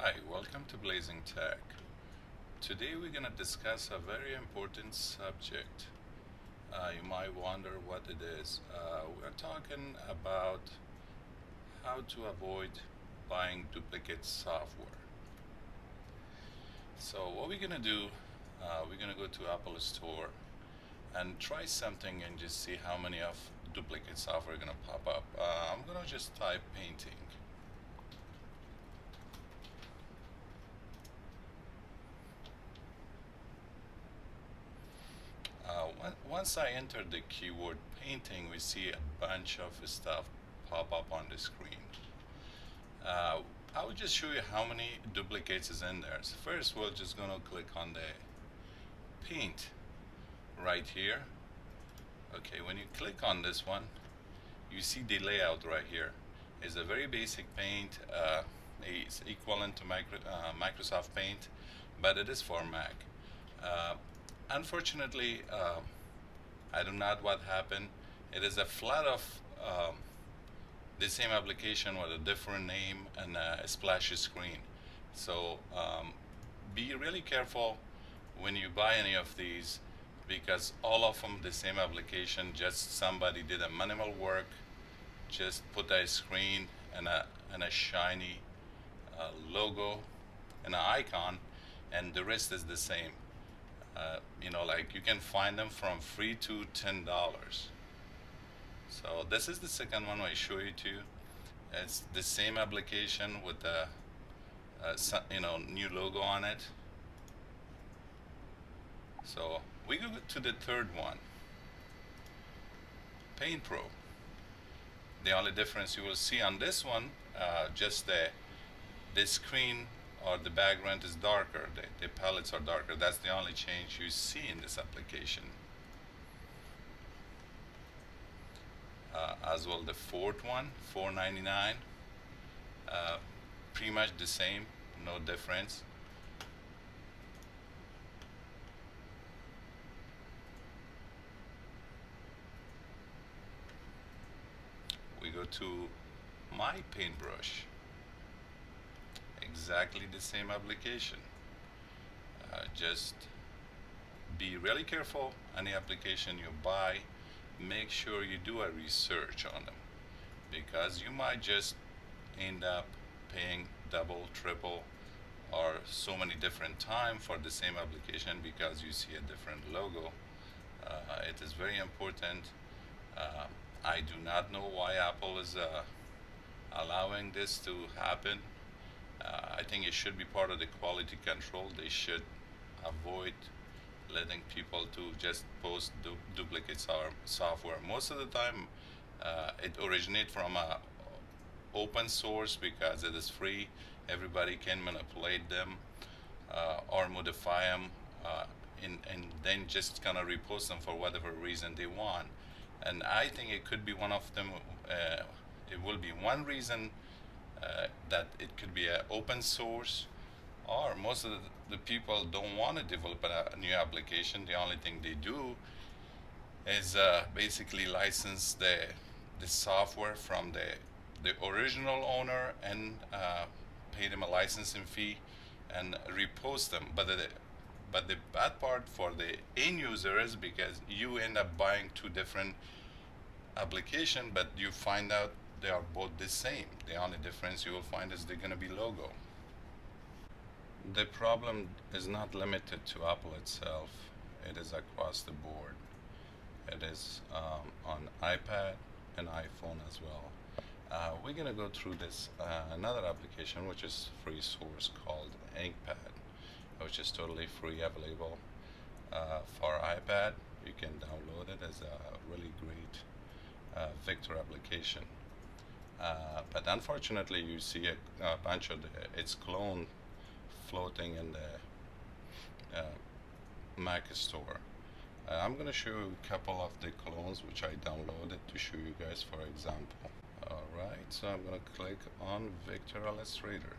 Hi, welcome to Blazing Tech. Today we're going to discuss a very important subject. You might wonder what it is. We're talking about how to avoid buying duplicate software. So what we're going to do, we're going to go to Apple Store and try something and just see how many of duplicate software are going to pop up. I'm going to just type painting. Once I enter the keyword painting, we see a bunch of stuff pop up on the screen. I will just show you how many duplicates is in there. So first, we're just going to click on the paint right here. Okay, when you click on this one, you see the layout right here. It's a very basic paint. It's equivalent to Microsoft Paint, but it is for Mac. Unfortunately, I do not what happened. It is a flood of the same application with a different name and a splashy screen. So be really careful when you buy any of these, because all of them the same application, just somebody did a minimal work, just put a screen and a shiny logo and an icon, and the rest is the same. Like you can find them from free to $10. So this is the second one I show you to. It's the same application with the new logo on it. So we go to the third one, Paint Pro. The only difference you will see on this one, just the screen or the background is darker, the palettes are darker. That's the only change you see in this application. As well, the fourth one, $4.99, pretty much the same, no difference. We go to My Paintbrush, exactly the same application. Just be really careful. Any application you buy, make sure you do a research on them, because you might just end up paying double, triple, or so many different times for the same application because you see a different logo. It is very important. I do not know why Apple is allowing this to happen. I think it should be part of the quality control. They should avoid letting people to just post duplicate software. Most of the time, it originates from a open source because it is free. Everybody can manipulate them or modify them, and then just kind of repost them for whatever reason they want. And I think it could be one of them. It will be one reason that it could be an open source, or most of the people don't want to develop a new application. The only thing they do is basically license the software from the original owner and pay them a licensing fee and repost them. But the bad part for the end user is because you end up buying two different applications, but you find out they are both the same. The only difference you will find is they're going to be logo. The problem is not limited to Apple itself. It is across the board. It is on iPad and iPhone as well. We're going to go through this another application which is free source called InkPad, which is totally free, available for iPad. You can download it as a really great vector application. But unfortunately, you see a bunch of its clone floating in the Mac store. I'm going to show you a couple of the clones which I downloaded to show you guys for example. Alright, so I'm going to click on Vector Illustrator.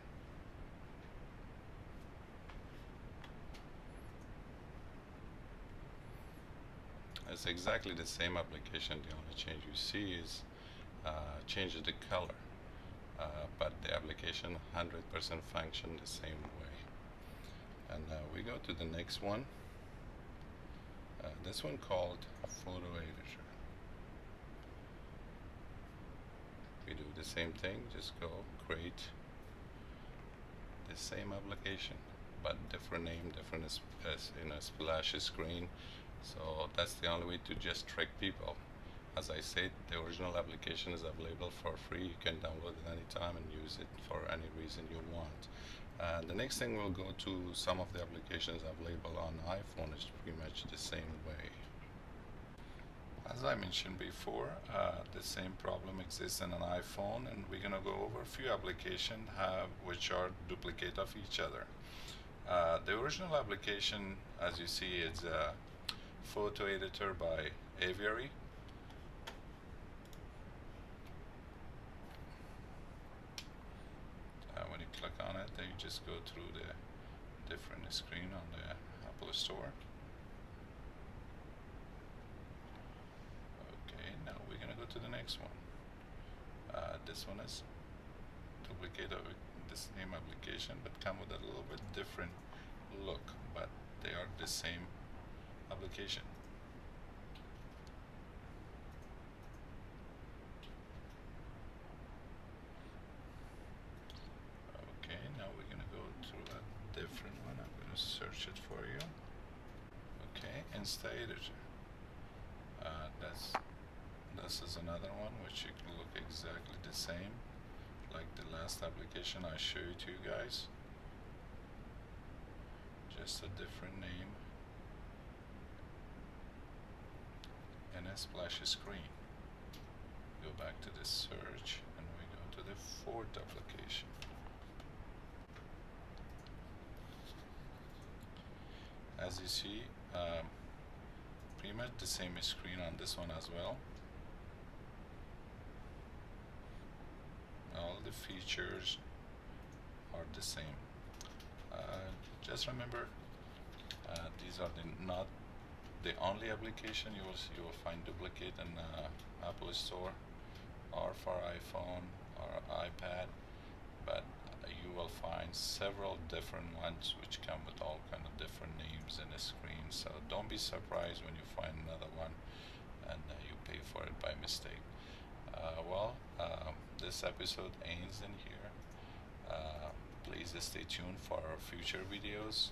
It's exactly the same application. The only change you see is changes the color. but the application 100% function the same way. And we go to the next one. This one called Photo Editor. We do the same thing, just go create the same application, but different name, different splash screen. So that's the only way to just trick people. As I said, the original application is available for free. You can download it anytime and use it for any reason you want. The next thing, we'll go to some of the applications available on iPhone. It's pretty much the same way. As I mentioned before, the same problem exists in an iPhone, and we're going to go over a few applications which are duplicate of each other. The original application, as you see, is a photo editor by Aviary. When you click on it, then you just go through the different screen on the Apple Store. Okay, now we're gonna go to the next one. This one is duplicate of the same application, but come with a little bit different look, but they are the same application. Okay, now we're gonna go through a different one. I'm gonna search it for you. Okay, Insta Editor. This is another one which you can look exactly the same like the last application I showed to you guys. Just a different name and a splash screen. Go back to the search and we go to the fourth application. As you see, pretty much the same screen on this one as well. All the features are the same. Just remember, these are not the only application you will find duplicate in Apple Store or for iPhone or iPad, but you will find several different ones which come with all kind of different names and a screen. So don't be surprised when you find another one and you pay for it by mistake. This episode ends in here. Please stay tuned for our future videos.